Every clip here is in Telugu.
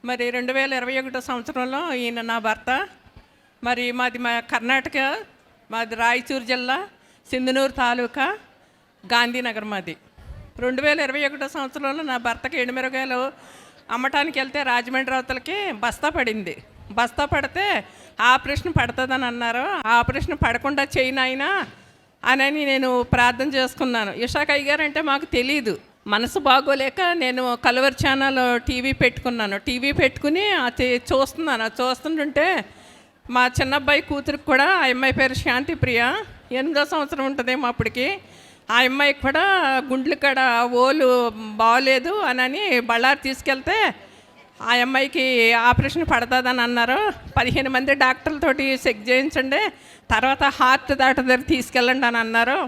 మరి 2021 సంవత్సరంలో ఈయన నా భర్త. మరి మాది కర్ణాటక, మాది రాయచూరు జిల్లా, సింధనూరు తాలూకా, గాంధీనగర్ మాది. 2021 సంవత్సరంలో నా భర్తకి ఎండుమిరగాయలు అమ్మటానికి వెళ్తే రాజమండ్రి అవతలకి బస్తా పడింది. బస్తా పడితే ఆపరేషన్ పడుతుందని అన్నారు. ఆపరేషన్ పడకుండా చేయనైనా అని నేను ప్రార్థన చేసుకున్నాను. ఇషాకయ్య గారు అంటే మాకు తెలీదు. మనసు బాగోలేక నేను కలవర్ ఛానల్ టీవీ పెట్టుకున్నాను. టీవీ పెట్టుకుని అది చూస్తుంటే మా చిన్నబ్బాయి కూతురికి కూడా, ఆ అమ్మాయి పేరు శాంతి ప్రియ, 8వ సంవత్సరం ఉంటుందేమో అప్పటికి. ఆ అమ్మాయికి కూడా గుండెలు కాడ ఓలు బాగోలేదు అని బళ్ళారి తీసుకెళ్తే ఆ అమ్మాయికి ఆపరేషన్ పడుతుందని అన్నారు. 15 మంది డాక్టర్లతోటి చెక్ చేయించండి, తర్వాత హార్ట్ దగ్గర తీసుకెళ్ళండి అని అన్నారు.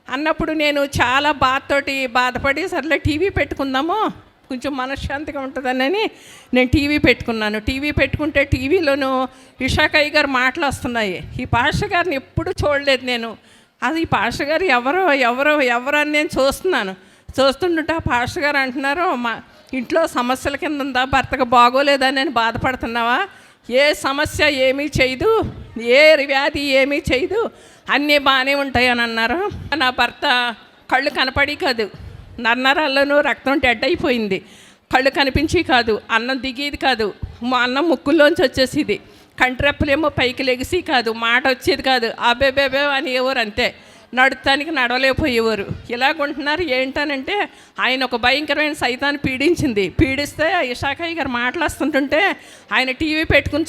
అన్నప్పుడు నేను చాలా బాధపడి సర్లే టీవీ పెట్టుకుందాము, కొంచెం మనశ్శాంతిగా ఉంటుందని నేను టీవీ పెట్టుకున్నాను. టీవీ పెట్టుకుంటే టీవీలోనూ ఇషాకయ్య గారు మాటలు వస్తున్నాయి. ఈ పాస్టర్ గారిని ఎప్పుడు చూడలేదు నేను. అది ఈ పాస్టర్ గారు ఎవరు అని నేను చూస్తుంటే ఆ పాస్టర్ గారు అంటున్నారు, మా ఇంట్లో సమస్యల కింద ఉందా, భర్తకు బాగోలేదని నేను బాధపడుతున్నావా? ఏ సమస్య ఏమీ చేయదు, ఏ వ్యాధి ఏమీ చేయదు, అన్నీ బాగానే ఉంటాయి అని అన్నారు. నా భర్త కళ్ళు కనపడి కాదు, నరాల్లోనూ రక్తం డెడ్ అయిపోయింది. కళ్ళు కనిపించి కాదు, అన్నం దిగేది కాదు, అన్నం ముక్కుల్లోంచి వచ్చేసేది, కంటిరెప్పలేమో పైకి లెగిసి కాదు, మాట వచ్చేది కాదు, అబేబేబే అనేవారు. అంతే, నడతానికి నడవలేకపోయేవారు. ఇలాగుంటున్నారు. ఏంటనంటే ఆయన ఒక భయంకరమైన సైతాన్ని పీడిస్తే ఇషాకయ్య గారు మాట్లాడుతుంటుంటే ఆయన టీవీ పెట్టుకుని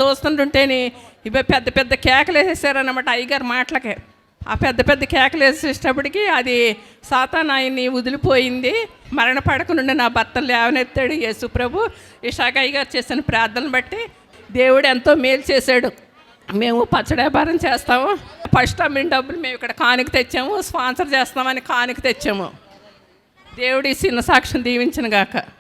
చూస్తుంటుంటేనే ఇవి పెద్ద కేకలు వేసేసారన్నమాట అయ్యగారు మాటలకే. ఆ పెద్ద కేకలు వేసేటప్పటికి అది సాతాను ఆయన్ని వదిలిపోయింది. మరణ పడక నుండి నా భర్తను లేవనెత్తాడు యేసుప్రభు. ఇషాకయ్య గారు చేసిన ప్రార్థనలు బట్టి దేవుడు ఎంతో మేలు చేశాడు. మేము పచ్చడి వ్యాపారం చేస్తాము. ఫస్ట్ అమ్మిన డబ్బులు మేము ఇక్కడ కానుక తెచ్చాము, స్పాన్సర్ చేస్తామని కానుక తెచ్చాము. దేవుడి చిన్న సాక్ష్యం దీవించిన గాక.